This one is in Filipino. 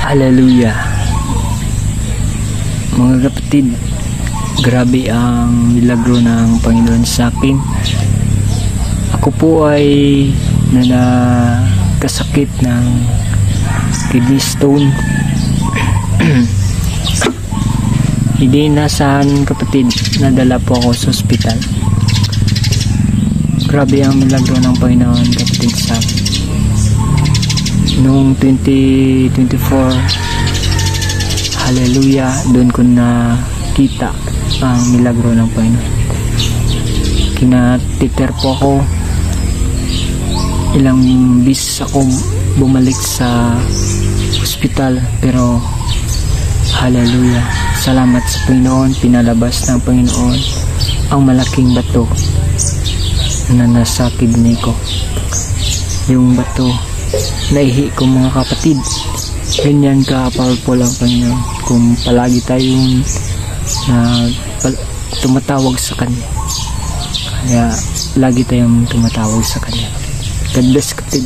Hallelujah. Mga kapatid, grabe ang milagro ng Panginoon sa akin. Ako po ay kasakit ng kidney stone. Hindi nasahan, kapatid, nadala po ako sa ospital. Grabe ang milagro ng Panginoon, kapatid, sa akin. Noong 2024, hallelujah, doon ko nakita ang milagro ng Panginoon. Kinatiter po ako. Ilang bis ako bumalik sa ospital, pero hallelujah, salamat sa Panginoon, pinalabas ng Panginoon ang malaking bato na nasa kidney ko. Yung bato naihi ko, mga kapatid. Ganyan ka-powerful ang Panginoon kung palagi tayong tumatawag sa Kanya. Kaya lagi tayong tumatawag sa Kanya. God bless, kapatid.